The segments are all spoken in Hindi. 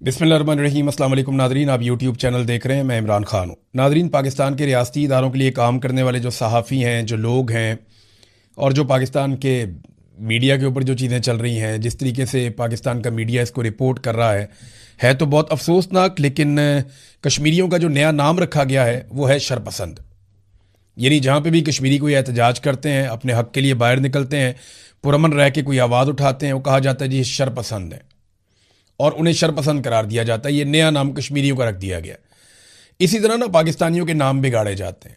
बिस्मिल्लाहिर्रहमानिर्रहीम। अस्सलाम वालेकुम नादरीन, आप यूट्यूब चैनल देख रहे हैं। मैं इमरान खान हूँ। नादरीन, पाकिस्तान के रियासती इदारों के लिए काम करने वाले जो सहाफ़ी हैं, जो लोग हैं, और जो पाकिस्तान के मीडिया के ऊपर जो चीज़ें चल रही हैं, जिस तरीके से पाकिस्तान का मीडिया इसको रिपोर्ट कर रहा है तो बहुत अफसोसनाक। लेकिन कश्मीरियों का जो नया नाम रखा गया है वो है शरपसंद। यानी जहाँ पे भी कश्मीरी कोई एहतजाज करते हैं, अपने हक़ के लिए बाहर निकलते हैं, पुरअमन रह के कोई आवाज़ उठाते हैं, वो कहा जाता है जी शरपसंद है और उन्हें शरपसंद करार दिया जाता है। ये नया नाम कश्मीरियों का रख दिया गया। इसी तरह ना पाकिस्तानियों के नाम बिगाड़े जाते हैं।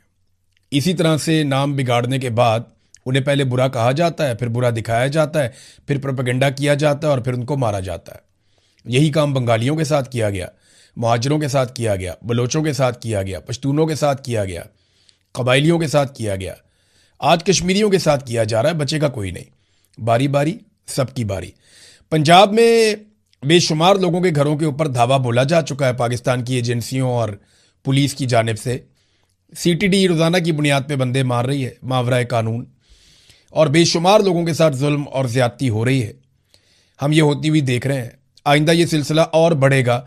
इसी तरह से नाम बिगाड़ने के बाद उन्हें पहले बुरा कहा जाता है, फिर बुरा दिखाया जाता है, फिर प्रोपेगेंडा किया जाता है और फिर उनको मारा जाता है। यही काम बंगालियों के साथ किया गया, मुहाजिरों के साथ किया गया, बलोचों के साथ किया गया, पश्तूनों के साथ किया गया, कबाइलियों के साथ किया गया। आज कश्मीरियों के साथ किया जा रहा है। बचेगा कोई नहीं। बारी बारी, सबकी बारी। पंजाब में बेशुमार लोगों के घरों के ऊपर धावा बोला जा चुका है पाकिस्तान की एजेंसियों और पुलिस की जानिब से। सीटीडी रोज़ाना की बुनियाद पे बंदे मार रही है मावराए कानून, और बेशुमार लोगों के साथ जुल्म और ज़्यादती हो रही है। हम ये होती हुई देख रहे हैं। आइंदा ये सिलसिला और बढ़ेगा,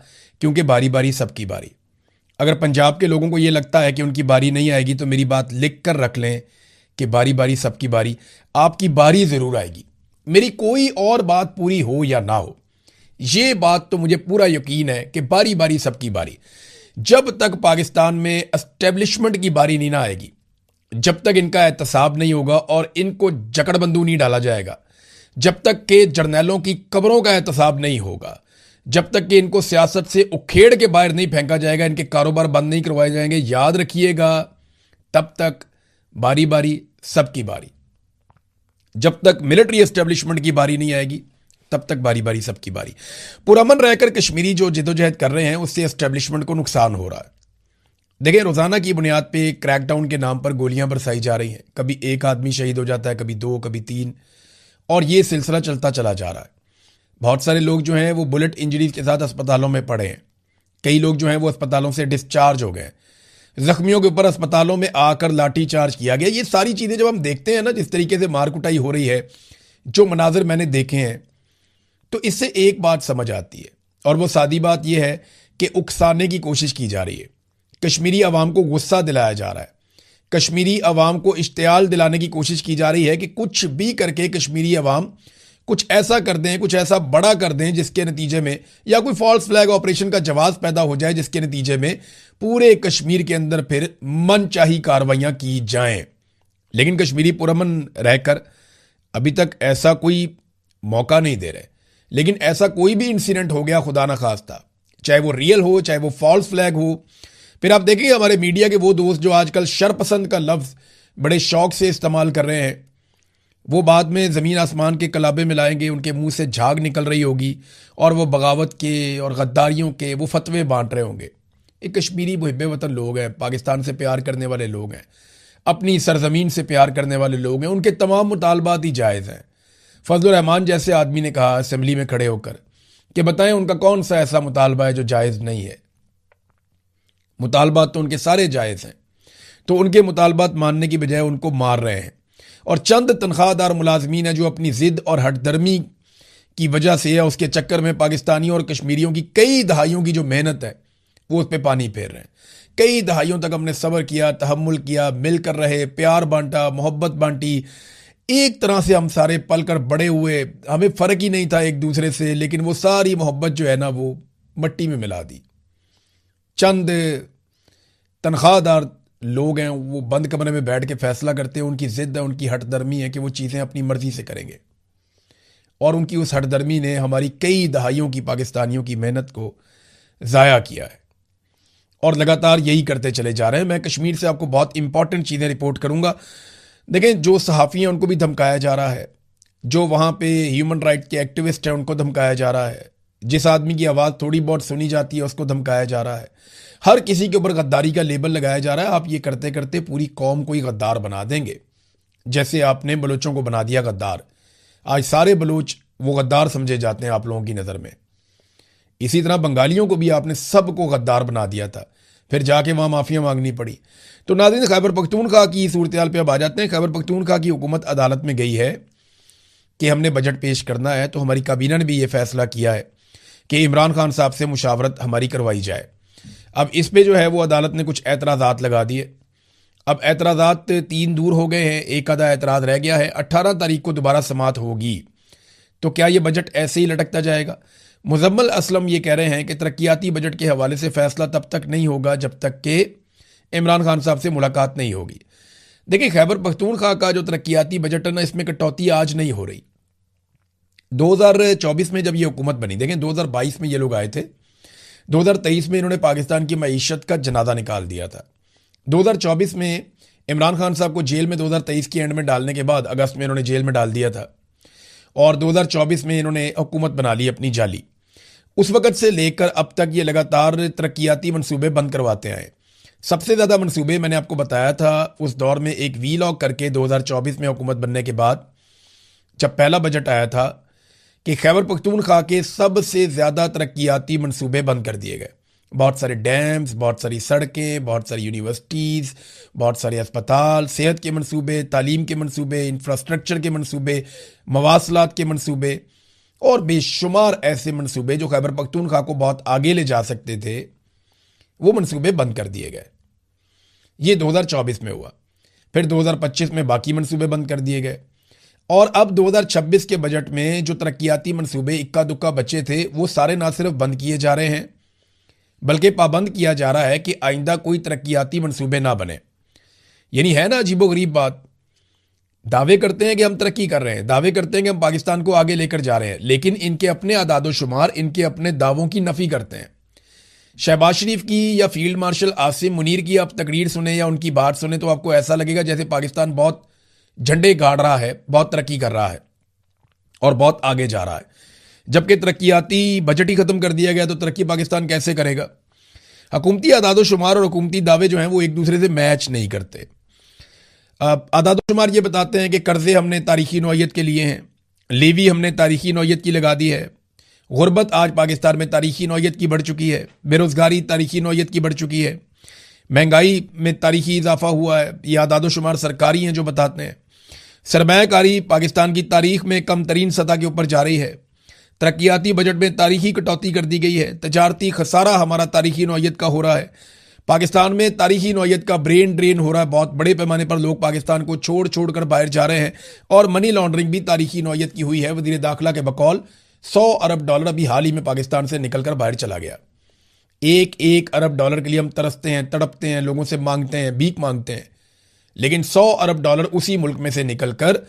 क्योंकि बारी बारी सबकी बारी। अगर पंजाब के लोगों को ये लगता है कि उनकी बारी नहीं आएगी तो मेरी बात लिख कर रख लें कि बारी बारी सबकी बारी, आपकी बारी ज़रूर आएगी। मेरी कोई और बात पूरी हो या ना हो, ये बात तो मुझे पूरा यकीन है कि बारी बारी सबकी बारी। जब तक पाकिस्तान में एस्टेब्लिशमेंट की बारी नहीं ना आएगी, जब तक इनका एहतसाब नहीं होगा और इनको जकड़बंदू नहीं डाला जाएगा, जब तक के जर्नैलों की कब्रों का एहतसाब नहीं होगा, जब तक कि इनको सियासत से उखेड़ के बाहर नहीं फेंका जाएगा, इनके कारोबार बंद नहीं करवाए जाएंगे, याद रखिएगा, तब तक बारी बारी सबकी बारी। जब तक मिलिट्री एस्टेब्लिशमेंट की बारी नहीं आएगी, तब तक बारी बारी सबकी बारी। पुरअमन रहकर कश्मीरी जो जिदोजहद कर रहे हैं, उससे एस्टेब्लिशमेंट को नुकसान हो रहा है। देखिए, रोज़ाना की बुनियाद पे क्रैकडाउन के नाम पर गोलियां बरसाई जा रही हैं। कभी एक आदमी शहीद हो जाता है, कभी दो, कभी तीन, और ये सिलसिला चलता चला जा रहा है। बहुत सारे लोग जो हैं वो बुलेट इंजरीज के साथ अस्पतालों में पड़े हैं। कई लोग जो हैं वो अस्पतालों से डिस्चार्ज हो गए। जख्मियों के ऊपर अस्पतालों में आकर लाठी चार्ज किया गया। ये सारी चीज़ें जब हम देखते हैं ना, जिस तरीके से मार कुटाई हो रही है, जो मनाजिर मैंने देखे हैं, तो इससे एक बात समझ आती है, और वो सादी बात यह है कि उकसाने की कोशिश की जा रही है। कश्मीरी अवाम को गुस्सा दिलाया जा रहा है। कश्मीरी अवाम को इश्तियाल दिलाने की कोशिश की जा रही है कि कुछ भी करके कश्मीरी अवाम कुछ ऐसा कर दें, कुछ ऐसा बड़ा कर दें, जिसके नतीजे में, या कोई फॉल्स फ्लैग ऑपरेशन का जवाब पैदा हो जाए, जिसके नतीजे में पूरे कश्मीर के अंदर फिर मनचाही कार्रवाइयां की जाएं। लेकिन कश्मीरी पुरअमन रहकर अभी तक ऐसा कोई मौका नहीं दे रहे। लेकिन ऐसा कोई भी इंसिडेंट हो गया, खुदा ना खास्ता, चाहे वो रियल हो, चाहे वो फॉल्स फ्लैग हो, फिर आप देखेंगे हमारे मीडिया के वो दोस्त जो आजकल शरपसंद का लफ्ज़ बड़े शौक से इस्तेमाल कर रहे हैं, वो बाद में ज़मीन आसमान के कलाबे मिलाएंगे, उनके मुंह से झाग निकल रही होगी, और वो बगावत के और गद्दारियों के वो फतवे बांट रहे होंगे। एक कश्मीरी मुहिब्बे वतन लोग हैं, पाकिस्तान से प्यार करने वाले लोग हैं, अपनी सरजमीन से प्यार करने वाले लोग हैं। उनके तमाम मुतालबात ही जायज़ हैं। फजलुर रहमान जैसे आदमी ने कहा असेंबली में खड़े होकर कि बताएं उनका कौन सा ऐसा मुतालबा है जो जायज़ नहीं है। मुतालबात तो उनके सारे जायज़ हैं, तो उनके मुतालबात मानने की बजाय उनको मार रहे हैं। और चंद तनख्वाहदार मुलाजमीन है जो अपनी ज़िद और हटदर्मी की वजह से या उसके चक्कर में पाकिस्तानियों और कश्मीरियों की कई दहाइयों की जो मेहनत है वो उस पर पानी फेर रहे हैं। कई दहाइयों तक हमने सब्र किया, तहम्मुल किया, मिलकर रहे, प्यार बांटा, मोहब्बत बांटी, एक तरह से हम सारे पल कर बड़े हुए, हमें फ़र्क ही नहीं था एक दूसरे से, लेकिन वो सारी मोहब्बत जो है ना वो मट्टी में मिला दी। चंद तनख्वाहदार लोग हैं, वो बंद कमरे में बैठ के फैसला करते हैं। उनकी ज़िद है, उनकी हटदर्मी है कि वो चीज़ें अपनी मर्ज़ी से करेंगे, और उनकी उस हटदर्मी ने हमारी कई दहाइयों की पाकिस्तानियों की मेहनत को ज़ाया किया है, और लगातार यही करते चले जा रहे हैं। मैं कश्मीर से आपको बहुत इंपॉर्टेंट चीज़ें रिपोर्ट करूँगा। देखें, जो सहाफ़ी हैं उनको भी धमकाया जा रहा है, जो वहाँ पे ह्यूमन राइट के एक्टिविस्ट हैं उनको धमकाया जा रहा है, जिस आदमी की आवाज़ थोड़ी बहुत सुनी जाती है उसको धमकाया जा रहा है। हर किसी के ऊपर गद्दारी का लेबल लगाया जा रहा है। आप ये करते करते पूरी कौम को ही गद्दार बना देंगे, जैसे आपने बलोचों को बना दिया गद्दार। आज सारे बलोच वो गद्दार समझे जाते हैं आप लोगों की नज़र में। इसी तरह बंगालियों को भी आपने सबको गद्दार बना दिया था, फिर जाके वहाँ माफ़िया मांगनी पड़ी। तो नाज़रीन, खैबर पख्तूनख्वा की सूरत हाल पर अब आ जाते हैं। खैबर पख्तूनख्वा की हुकूमत अदालत में गई है कि हमने बजट पेश करना है, तो हमारी काबीना ने भी ये फैसला किया है कि इमरान खान साहब से मुशावरत हमारी करवाई जाए। अब इस पे जो है वो अदालत ने कुछ एतराज़ात लगा दिए। अब एतराज़ात 3 दूर हो गए हैं, एक आधा एतराज़ रह गया है। 18 तारीख को दोबारा समाअत होगी, तो क्या ये बजट ऐसे ही लटकता जाएगा? मुजम्मल असलम ये कह रहे हैं कि तरक्याती बजट के हवाले से फैसला तब तक नहीं होगा जब तक कि इमरान खान साहब से मुलाकात नहीं होगी। देखिए, खैबर पख्तूनख्वा का जो तरक्याती बजट है ना, इसमें कटौती आज नहीं हो रही। 2024 में जब ये हुकूमत बनी, देखें 2022 में ये लोग आए थे, 2023 में इन्होंने पाकिस्तान की मईशत का जनाजा निकाल दिया था। 2024 में इमरान खान साहब को जेल में 2023 के एंड में डालने के बाद अगस्त में इन्होंने जेल में डाल दिया था, और 2024 में इन्होंने हुकूमत बना ली अपनी जाली। उस वक़्त से लेकर अब तक ये लगातार तरक्याती मनसूबे बंद करवाते आए। सबसे ज़्यादा मनसूबे मैंने आपको बताया था उस दौर में, एक वीलॉग करके 2024 में हुकूमत बनने के बाद जब पहला बजट आया था, कि खैबर पख्तूनख्वा के सबसे ज़्यादा तरक्याती मनसूबे बंद कर दिए गए। बहुत सारे डैम्स, बहुत सारी सड़कें, बहुत सारी यूनिवर्सिटीज़, बहुत सारे अस्पताल, सेहत के मनसूबे, तालीम के मनसूबे, इंफ्रास्ट्रक्चर के मनसूबे, मवासलात के मनसूबे और बेशुमार ऐसे मनसूबे जो खैबर पख्तूनख्वा को बहुत आगे ले जा सकते थे, वो मनसूबे बंद कर दिए गए। ये 2024 में हुआ। फिर 2025 में बाकी मनसूबे बंद कर दिए गए, और अब 2026 के बजट में जो तरक्याती मनसूबे इक्का दुक्का बचे थे, वो सारे ना सिर्फ बंद किए जा रहे हैं, बल्कि पाबंद किया जा रहा है कि आइंदा कोई तरक्याती मनसूबे ना बने। यानी है ना अजीबोगरीब बात। दावे करते हैं कि हम तरक्की कर रहे हैं, दावे करते हैं कि हम पाकिस्तान को आगे लेकर जा रहे हैं, लेकिन इनके अपने अदादो शुमार इनके अपने दावों की नफी करते हैं। शहबाज शरीफ की या फील्ड मार्शल आसिम मुनीर की आप तकरीर सुने या उनकी बात सुने तो आपको ऐसा लगेगा जैसे पाकिस्तान बहुत झंडे गाड़ रहा है, बहुत तरक्की कर रहा है और बहुत आगे जा रहा है, जबकि तरक्याती बजट ही खत्म कर दिया गया, तो तरक्की पाकिस्तान कैसे करेगा? हुकूमती अदादो शुमार और हुकूमती दावे जो हैं वो एक दूसरे से मैच नहीं करते। अदादो शुमार ये बताते हैं कि कर्जे हमने तारीखी नौयत के लिए हैं, लेवी हमने तारीखी नौयत की लगा दी है, गुर्बत आज पाकिस्तान में तारीखी नौयत की बढ़ चुकी है, बेरोज़गारी तारीखी नौयत की बढ़ चुकी है, महंगाई में तारीखी इजाफा हुआ है। ये अदादो शुमार सरकारी हैं जो बताते हैं। सरमायाकारी पाकिस्तान की तारीख में कम तरीन सतह के ऊपर जा रही है। तरक्याती बजट में तारीखी कटौती कर दी गई है। तजारती खसारा हमारा तारीखी नौयत का हो रहा है। पाकिस्तान में तारीखी नौयत का ब्रेन ड्रेन हो रहा है। बहुत बड़े पैमाने पर लोग पाकिस्तान को छोड़ छोड़ कर बाहर जा रहे हैं, और मनी लॉन्ड्रिंग भी तारीखी नौयत की हुई है। वज़ीर दाखिला के बकौल $100 अरब अभी हाल ही में पाकिस्तान से निकलकर बाहर चला गया। एक अरब डॉलर के लिए हम तरसते हैं, तड़पते हैं, लोगों से मांगते हैं, भीख मांगते हैं, लेकिन $100 अरब उसी मुल्क में से निकलकर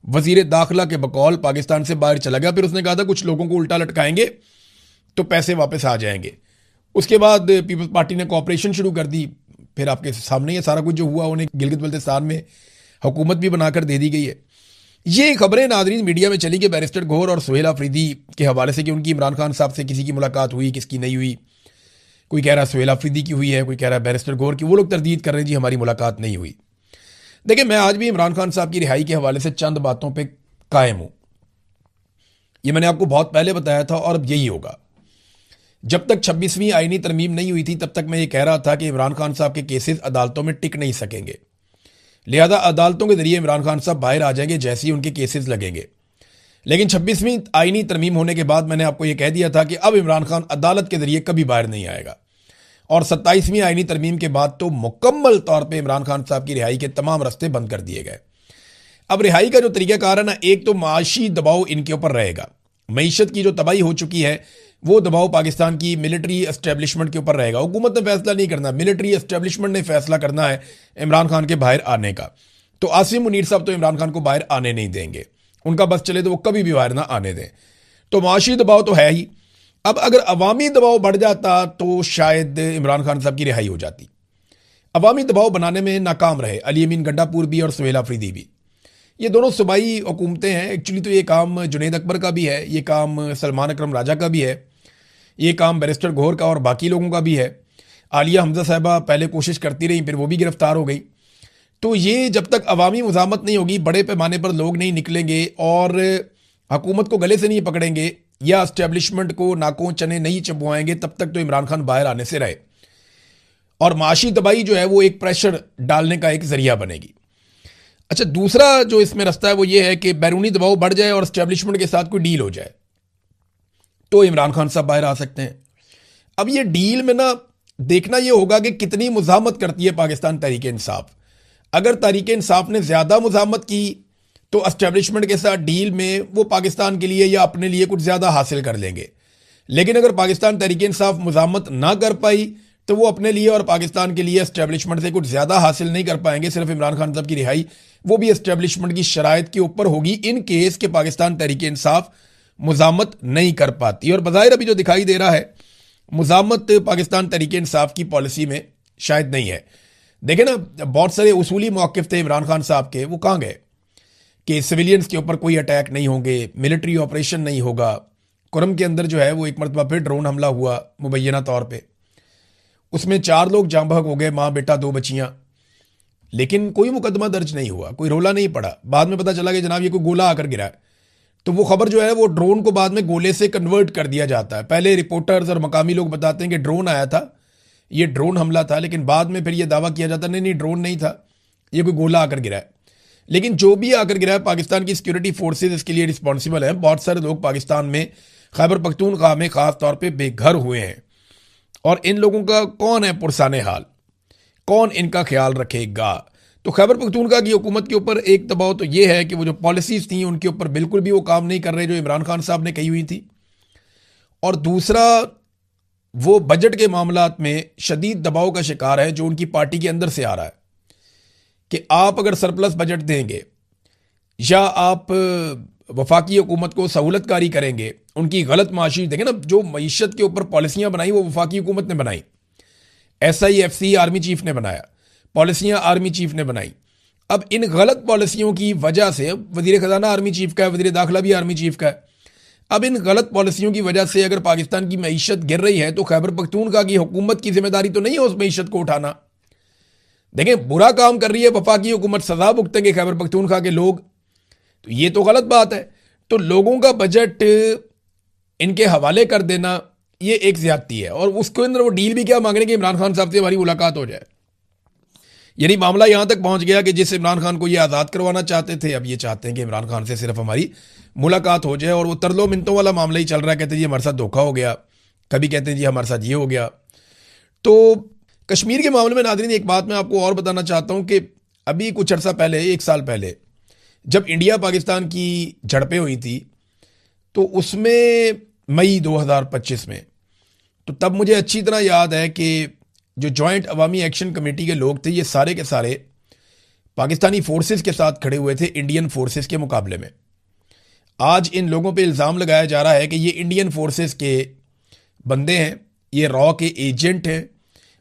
वजीर दाखिला के बकौल पाकिस्तान से बाहर चला गया। फिर उसने कहा था कुछ लोगों को उल्टा लटकाएंगे तो पैसे वापस आ जाएंगे। उसके बाद पीपल्स पार्टी ने कॉपरेशन शुरू कर दी। फिर आपके सामने ये सारा कुछ जो हुआ, उन्हें गिलगित बल्तिस्तान में हुकूमत भी बनाकर दे दी गई है। ये खबरें नाज़रीन मीडिया में चली कि बैरिस्टर गौहर और सुहेल अफरीदी के हवाले से कि उनकी इमरान खान साहब से किसी की मुलाकात हुई, किसकी नहीं हुई। कोई कह रहा है सुहेल अफरीदी की हुई है, कोई कह रहा है बैरिस्टर गौहर की। वो लोग तरदीद कर रहे हैं जी हमारी मुलाकात नहीं हुई। देखिए, मैं आज भी इमरान खान साहब की रिहाई के हवाले से चंद बातों पे कायम हूं। ये मैंने आपको बहुत पहले बताया था और अब यही होगा। जब तक 26वीं आईनी तरमीम नहीं हुई थी, तब तक मैं ये कह रहा था कि इमरान खान साहब के केसेस अदालतों में टिक नहीं सकेंगे, लिहाजा अदालतों के जरिए इमरान खान साहब बाहर आ जाएंगे जैसे ही उनके केसेस लगेंगे। लेकिन 26वीं आईनी तरमीम होने के बाद मैंने आपको यह कह दिया था कि अब इमरान खान अदालत के जरिए कभी बाहर नहीं आएगा, और 27वीं आईनी तरमीम के बाद तो मुकम्मल तौर पे इमरान खान साहब की रिहाई के तमाम रास्ते बंद कर दिए गए। अब रिहाई का जो तरीकाकार है ना, एक तो माशी दबाव इनके ऊपर रहेगा। मईशत की जो तबाही हो चुकी है वो दबाव पाकिस्तान की मिलिट्री एस्टेब्लिशमेंट के ऊपर रहेगा। हुकूमत ने फैसला नहीं करना, मिलिट्री एस्टेब्लिशमेंट ने फैसला करना है इमरान खान के बाहर आने का। तो आसिम मुनीर साहब तो इमरान खान को बाहर आने नहीं देंगे, उनका बस चले तो वो कभी भी बाहर ना आने दें। तो माशी दबाव तो है ही। अब अगर अवामी दबाव बढ़ जाता तो शायद इमरान खान साहब की रिहाई हो जाती। अवामी दबाव बनाने में नाकाम रहे अली अमीन गंडापुर भी और सुहेल अफरीदी भी। ये दोनों सूबाई हुकूमतें हैं। एक्चुअली तो ये काम जुनैद अकबर का भी है, ये काम सलमान अकरम राजा का भी है, ये काम बैरिस्टर गौहर का और बाकी लोगों का भी है। आलिया हमजा साहबा पहले कोशिश करती रही, फिर वो भी गिरफ्तार हो गई। तो ये जब तक अवामी मुजामत नहीं होगी, बड़े पैमाने पर लोग नहीं निकलेंगे और हुकूमत को गले से नहीं पकड़ेंगे या एस्टेब्लिशमेंट को नाकों चने नहीं चबवाएंगे, तब तक तो इमरान खान बाहर आने से रहे। और माशी तबाही जो है वो एक प्रेशर डालने का एक जरिया बनेगी। अच्छा, दूसरा जो इसमें रास्ता है वो ये है कि बैरूनी दबाव बढ़ जाए और एस्टेब्लिशमेंट के साथ कोई डील हो जाए। तो इमरान खान साहब बाहर आ सकते हैं। अब ये डील में ना देखना ये होगा कि कितनी मुज़ाहमत करती है पाकिस्तान तहरीक इंसाफ। अगर तहरीक इंसाफ ने ज़्यादा मुज़ाहमत की तो एस्टेब्लिशमेंट के साथ डील में वो पाकिस्तान के लिए या अपने लिए कुछ ज़्यादा हासिल कर लेंगे। लेकिन अगर पाकिस्तान तहरीक इंसाफ मुज़ाहमत ना कर पाई तो वो अपने लिए और पाकिस्तान के लिए एस्टेब्लिशमेंट से कुछ ज़्यादा हासिल नहीं कर पाएंगे। सिर्फ इमरान खान साहब की रिहाई वो भी एस्टेब्लिशमेंट की शराइत के ऊपर होगी, इन केस के पाकिस्तान तहरीक इंसाफ मुज़ाहमत नहीं कर पाती। और बज़ाहिर अभी जो दिखाई दे रहा है मुज़ाहमत पाकिस्तान तहरीक इंसाफ की पॉलिसी में शायद नहीं है। देखें ना, बहुत सारे उसूली मौक़िफ़ थे इमरान खान साहब के, वो कहाँ गए कि सिविलियंस के ऊपर कोई अटैक नहीं होंगे, मिलिट्री ऑपरेशन नहीं होगा। कुरम के अंदर जो है वो एक मरतबा फिर ड्रोन हमला हुआ मुबैना तौर पे, उसमें 4 लोग जाँ बहक हो गए, माँ बेटा 2 बच्चियाँ, लेकिन कोई मुकदमा दर्ज नहीं हुआ, कोई रोला नहीं पड़ा। बाद में पता चला कि जनाब ये कोई गोला आकर गिरा है, तो वो खबर जो है वो ड्रोन को बाद में गोले से कन्वर्ट कर दिया जाता है। पहले रिपोर्टर्स और मकामी लोग बताते हैं कि ड्रोन आया था, ये ड्रोन हमला था, लेकिन बाद में फिर ये दावा किया जाता नहीं ड्रोन नहीं था, ये कोई गोला आकर गिरा है। लेकिन जो भी आकर गिरा है, पाकिस्तान की सिक्योरिटी फोर्सेज इसके लिए रिस्पॉन्सिबल है। बहुत सारे लोग पाकिस्तान में खैबर पख्तूनख्वा में ख़ास तौर पे बेघर हुए हैं, और इन लोगों का कौन है पुरसाने हाल, कौन इनका ख्याल रखेगा? तो खैबर पख्तूनख्वा की हुकूमत के ऊपर एक दबाव तो ये है कि वो जो पॉलिसीज़ थी उनके ऊपर बिल्कुल भी वो काम नहीं कर रहे जो इमरान खान साहब ने कही हुई थी। और दूसरा, वो बजट के मामलात में शदीद दबाव का शिकार है जो उनकी पार्टी के अंदर से आ रहा है कि आप अगर सरप्लस बजट देंगे या आप वफाकी हुकूमत को सहूलतकारी करेंगे, उनकी गलत माशी देखें ना, जो मईशत के ऊपर पॉलिसियाँ बनाई वो वफाकी हुकूमत ने बनाई, SIFC आर्मी चीफ ने बनाया, पॉलिसियाँ आर्मी चीफ ने बनाई। अब इन गलत पॉलिसियों की वजह से वज़ीर ख़जाना आर्मी चीफ का है, वज़ीर दाखिला भी आर्मी चीफ का है। अब इन गलत पॉलिसियों की वजह से अगर पाकिस्तान की मईशत गिर रही है तो खैबर पख्तूनख्वा की हुकूमत की जिम्मेदारी तो नहीं है उस मईशत को उठाना। देखें, बुरा काम कर रही है वफाकी हुकूमत, सजा भुगतेंगे खैबर पख्तूनख्वा के लोग, तो ये तो गलत बात है। तो लोगों का बजट इनके हवाले कर देना ये एक ज्यादती है। और उसके अंदर वो डील भी क्या मांग रहे हैं कि इमरान खान साहब से हमारी मुलाकात हो जाए। यानी मामला यहां तक पहुंच गया कि जिस इमरान खान को ये आज़ाद करवाना चाहते थे, अब ये चाहते हैं कि इमरान खान से सिर्फ हमारी मुलाकात हो जाए। और वो तरलो मिनटों वाला मामला ही चल रहा है, कहते हैं जी हमारे साथ धोखा हो गया, कभी कहते हैं जी हमारे साथ ये हो गया। तो कश्मीर के मामले में नाज़रीन एक बात मैं आपको और बताना चाहता हूं कि अभी कुछ अर्सा पहले, 1 साल पहले, जब इंडिया पाकिस्तान की झड़पें हुई थी तो उसमें मई 2025 में, तो तब मुझे अच्छी तरह याद है कि जो जॉइंट अवामी एक्शन कमेटी के लोग थे ये सारे के सारे पाकिस्तानी फोर्सेस के साथ खड़े हुए थे इंडियन फोर्सेस के मुकाबले में। आज इन लोगों पे इल्ज़ाम लगाया जा रहा है कि ये इंडियन फोर्सेस के बंदे हैं, ये रॉ के एजेंट हैं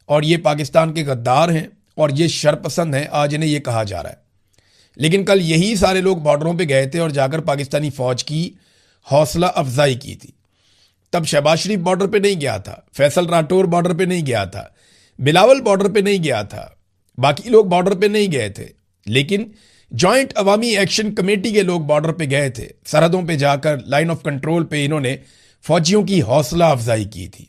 और ये पाकिस्तान के गद्दार हैं और ये शरपसंद हैं, आज इन्हें ये कहा जा रहा है। लेकिन कल यही सारे लोग बॉर्डरों पे गए थे और जाकर पाकिस्तानी फ़ौज की हौसला अफजाई की थी। तब शहबाज शरीफ बॉर्डर पे नहीं गया था, फैसल राठौर बॉर्डर पे नहीं गया था, बिलावल बॉर्डर पे नहीं गया था, बाकी लोग बॉर्डर पे नहीं गए थे, लेकिन जॉइंट अवामी एक्शन कमेटी के लोग बॉर्डर पे गए थे। सरहदों पे जाकर लाइन ऑफ कंट्रोल पे इन्होंने फौजियों की हौसला अफजाई की थी।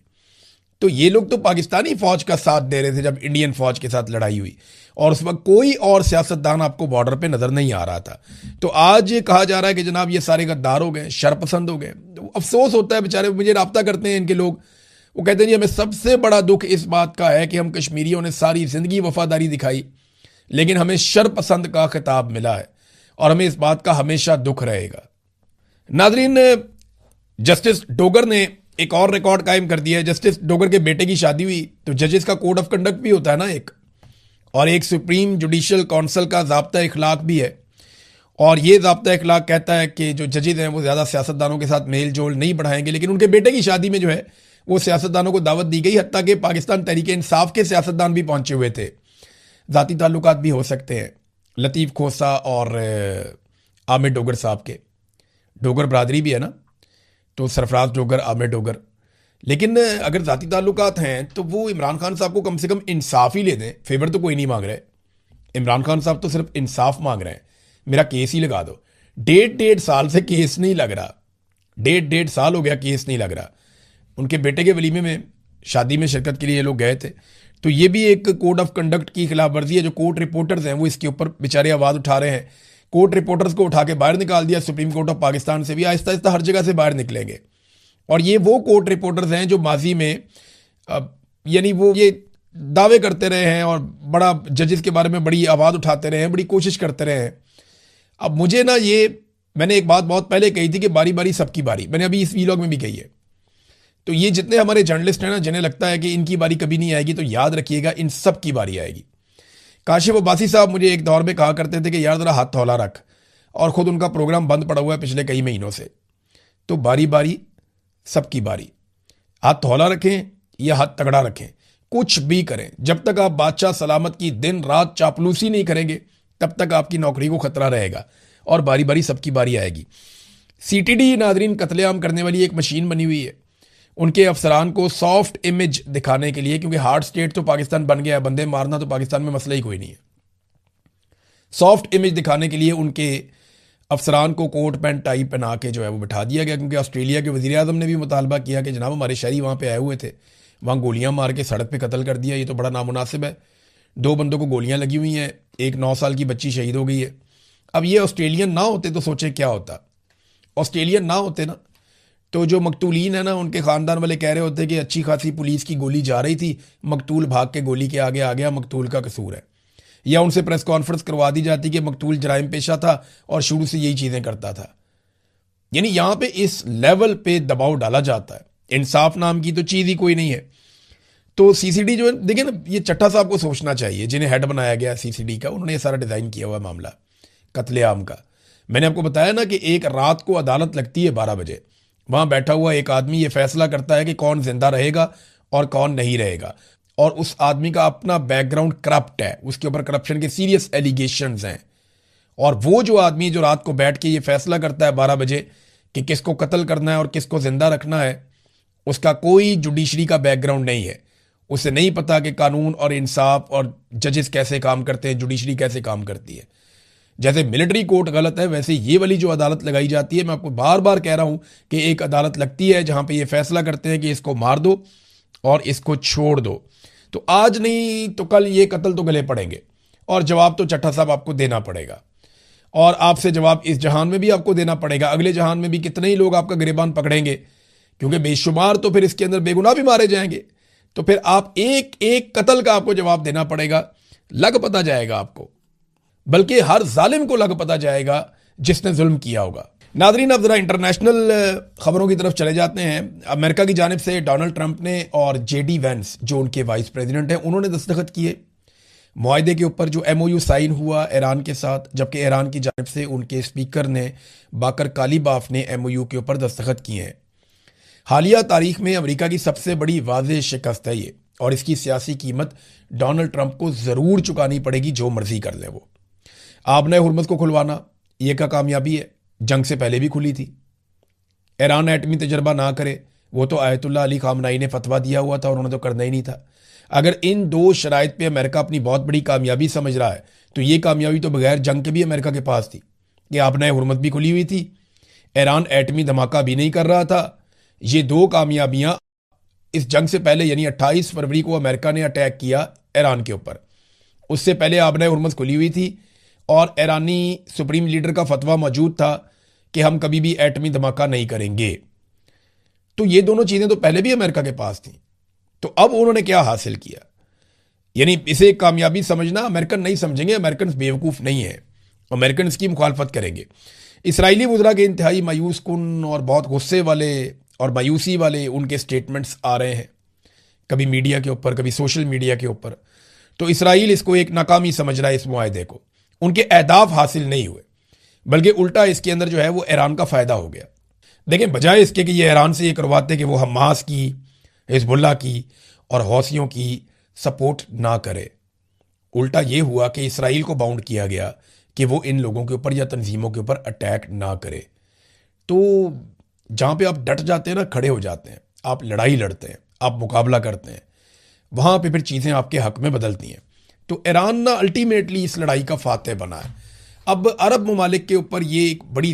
तो ये लोग तो पाकिस्तानी फौज का साथ दे रहे थे जब इंडियन फौज के साथ लड़ाई हुई, और उस वक्त कोई और सियासतदान आपको बॉर्डर पे नजर नहीं आ रहा था। तो आज ये कहा जा रहा है कि जनाब ये सारे गद्दार हो गए, शरपसंद हो गए। तो अफसोस होता है, बेचारे मुझे रब्ता करते हैं इनके लोग, वो कहते हैं जी हमें सबसे बड़ा दुख इस बात का है कि हम कश्मीरियों ने सारी जिंदगी वफादारी दिखाई, लेकिन हमें शरपसंद का खिताब मिला है और हमें इस बात का हमेशा दुख रहेगा। नाजरीन, जस्टिस डोगर ने एक और रिकॉर्ड कायम कर दिया है। जस्टिस डोगर के बेटे की शादी हुई तो जजेस का कोड ऑफ कंडक्ट भी होता है ना एक, और एक सुप्रीम जुडिशल काउंसिल का ज़ाब्ता इखलाक भी है। और ये ज़ाब्ता इखलाक कहता है कि जो जजेस हैं वो ज़्यादा सियासतदानों के साथ मेल जोल नहीं बढ़ाएंगे। लेकिन उनके बेटे की शादी में जो है वो सियासतदानों को दावत दी गई, हत्ता कि पाकिस्तान तहरीक इंसाफ के सियासतदान भी पहुंचे हुए थे। ज़ाती ताल्लुकात भी हो सकते हैं लतीफ़ खोसा और आमिर डोगर साहब के, डोगर बरादरी भी है ना, तो सरफराज डोगर, आमिर डोगर। लेकिन अगर ज़ाती ताल्लुकात हैं तो वो इमरान खान साहब को कम से कम इंसाफ ही ले दें। फेवर तो कोई नहीं मांग रहे, इमरान खान साहब तो सिर्फ इंसाफ मांग रहे हैं, मेरा केस ही लगा दो। 1.5 साल से केस नहीं लग रहा, 1.5 साल हो गया केस नहीं लग रहा। उनके बेटे के वलीमे में, शादी में शिरकत के लिए ये लोग गए थे। तो ये भी एक कोड ऑफ कंडक्ट की खिलाफ वर्जी है। जो कोर्ट रिपोर्टर्स हैं वो इसके ऊपर बेचारे आवाज़ उठा रहे हैं। कोर्ट रिपोर्टर्स को उठा के बाहर निकाल दिया। सुप्रीम कोर्ट ऑफ पाकिस्तान से भी आहिस्ता आहिस्ता हर जगह से बाहर निकलेंगे। और ये वो कोर्ट रिपोर्टर्स हैं जो माजी में यानी वो ये दावे करते रहे हैं और बड़ा जजेस के बारे में बड़ी आवाज़ उठाते रहे हैं, बड़ी कोशिश करते रहे हैं। अब मुझे ना ये मैंने एक बात बहुत पहले कही थी कि बारी बारी सबकी बारी, मैंने अभी इस वीलॉग में भी कही है। तो ये जितने हमारे जर्नलिस्ट हैं ना, जिन्हें लगता है कि इनकी बारी कभी नहीं आएगी, तो याद रखिएगा इन सब की बारी आएगी। काशिफ अब्बासी साहब मुझे एक दौर में कहा करते थे कि यार ज़रा हाथ थौला रख, और ख़ुद उनका प्रोग्राम बंद पड़ा हुआ है पिछले कई महीनों से। तो बारी बारी सबकी बारी, हाथ थौला रखें या हाथ तगड़ा रखें, कुछ भी करें, जब तक आप बादशाह सलामत की दिन रात चापलूसी नहीं करेंगे तब तक आपकी नौकरी को खतरा रहेगा, और बारी बारी सबकी बारी आएगी। सीटीडी नाजरीन कत्लेआम करने वाली एक मशीन बनी हुई है उनके अफसरान को सॉफ्ट इमेज दिखाने के लिए, क्योंकि हार्ड स्टेट तो पाकिस्तान बन गया है, बंदे मारना तो पाकिस्तान में मसला ही कोई नहीं है। सॉफ्ट इमेज दिखाने के लिए उनके अफसरान को कोट पैंट टाई पहना के जो है वो बिठा दिया गया, क्योंकि ऑस्ट्रेलिया के वज़ीर आज़म ने भी मुतालबा किया कि जनाब हमारे शहरी वहाँ पे आए हुए थे, वहाँ गोलियाँ मार के सड़क पे कत्ल कर दिया, ये तो बड़ा नामुनासिब है। 2 बंदों को गोलियाँ लगी हुई हैं, एक 9 साल की बच्ची शहीद हो गई है। अब ये ऑस्ट्रेलियन ना होते तो सोचें क्या होता। ऑस्ट्रेलियन ना होते ना तो जो मकतूलीन है ना, उनके ख़ानदान वाले कह रहे होते कि अच्छी खासी पुलिस की गोली जा रही थी, मकतूल भाग के गोली के आगे आ गया, मकतूल का कसूर है। या उनसे प्रेस कॉन्फ्रेंस करवा दी जाती कि मकतूल जराइम पेशा था और शुरू से यही चीज़ें करता था। यानी यहाँ पे इस लेवल पे दबाव डाला जाता है, इंसाफ नाम की तो चीज़ ही कोई नहीं है। तो सीसीडी जो है, देखिए ना, ये चट्टा साहब को सोचना चाहिए, जिन्हें हेड बनाया गया सीसीडी का, उन्होंने ये सारा डिज़ाइन किया हुआ मामला कत्लेआम का। मैंने आपको बताया ना कि एक रात को अदालत लगती है 12 बजे, वहाँ बैठा हुआ एक आदमी ये फैसला करता है कि कौन जिंदा रहेगा और कौन नहीं रहेगा, और उस आदमी का अपना बैकग्राउंड करप्ट है, उसके ऊपर करप्शन के सीरियस एलिगेशंस हैं। और वो जो आदमी जो रात को बैठ के ये फैसला करता है 12 बजे कि किसको कत्ल करना है और किसको जिंदा रखना है, उसका कोई जुडिशरी का बैकग्राउंड नहीं है। उसे नहीं पता कि कानून और इंसाफ और जजेस कैसे काम करते हैं, जुडिशरी कैसे काम करती है। जैसे मिलिट्री कोर्ट गलत है, वैसे ये वाली जो अदालत लगाई जाती है, मैं आपको बार बार कह रहा हूं कि एक अदालत लगती है जहां पे ये फैसला करते हैं कि इसको मार दो और इसको छोड़ दो। तो आज नहीं तो कल ये कत्ल तो गले पड़ेंगे, और जवाब तो चट्टा साहब आपको देना पड़ेगा, और आपसे जवाब इस जहान में भी आपको देना पड़ेगा, अगले जहान में भी कितने ही लोग आपका गिरेबान पकड़ेंगे, क्योंकि बेशुमार तो फिर इसके अंदर बेगुनाह भी मारे जाएंगे। तो फिर आप एक एक कत्ल का आपको जवाब देना पड़ेगा, लग पता जाएगा आपको, बल्कि हर जालिम को लग पता जाएगा जिसने जुल्म किया होगा। नादरीन, अब जरा इंटरनेशनल खबरों की तरफ चले जाते हैं। अमेरिका की जानिब से डोनाल्ड ट्रंप ने और जेडी वेंस जो उनके वाइस प्रेसिडेंट हैं, उन्होंने दस्तखत किए मुआहदे के ऊपर जो MOU साइन हुआ ईरान के साथ, जबकि ईरान की जानिब से उनके स्पीकर ने बाकर कालीबाफ ने MOU के ऊपर दस्तखत किए हैं। हालिया तारीख में अमेरिका की सबसे बड़ी वाज़ेह शिकस्त है ये, और इसकी सियासी कीमत डोनाल्ड ट्रंप को ज़रूर चुकानी पड़ेगी, जो मर्जी कर ले वो। आबने हुर्मुज़ को खुलवाना ये क्या कामयाबी है, जंग से पहले भी खुली थी। ईरान एटमी तजर्बा ना करे, वो तो आयतुल्लाह अली खामनाई ने फतवा दिया हुआ था, उन्होंने तो करना ही नहीं था। अगर इन 2 शराइत पे अमेरिका अपनी बहुत बड़ी कामयाबी समझ रहा है, तो ये कामयाबी तो बगैर जंग के भी अमेरिका के पास थी कि आबने हुर्मुज़ भी खुली हुई थी, ईरान एटमी धमाका भी नहीं कर रहा था। ये 2 कामयाबियां इस जंग से पहले, यानी 28 फरवरी को अमेरिका ने अटैक किया ईरान के ऊपर, उससे पहले आबने हुर्मुज़ खुली हुई थी, और ईरानी सुप्रीम लीडर का फतवा मौजूद था कि हम कभी भी एटमी धमाका नहीं करेंगे। तो ये दोनों चीज़ें तो पहले भी अमेरिका के पास थी। तो अब उन्होंने क्या हासिल किया, यानी इसे कामयाबी समझना अमेरिकन नहीं समझेंगे, अमेरिकन बेवकूफ़ नहीं है, अमेरिकन इसकी मुखालफत करेंगे। इसराइली वज़रा के इंतहाई मायूस कुन और बहुत गुस्से वाले और मायूसी वाले उनके स्टेटमेंट्स आ रहे हैं, कभी मीडिया के ऊपर, कभी सोशल मीडिया के ऊपर। तो इसराइल इसको एक नाकामी समझ रहा है, इस मुआहदे को। उनके अहदाफ हासिल नहीं हुए, बल्कि उल्टा इसके अंदर जो है वो ईरान का फ़ायदा हो गया। देखें, बजाय इसके कि ये ईरान से ये करवाते कि वो हमास की, हिजबुल्लाह की और हौसियों की सपोर्ट ना करे, उल्टा ये हुआ कि इसराइल को बाउंड किया गया कि वो इन लोगों के ऊपर या तंजीमों के ऊपर अटैक ना करे। तो जहाँ पे आप डट जाते हैं ना, खड़े हो जाते हैं, आप लड़ाई लड़ते हैं, आप मुकाबला करते हैं, वहाँ पे फिर चीज़ें आपके हक में बदलती हैं। तो ईरान ना अल्टीमेटली इस लड़ाई का फातह बना है। अब अरब ममालिक के ऊपर ये एक बड़ी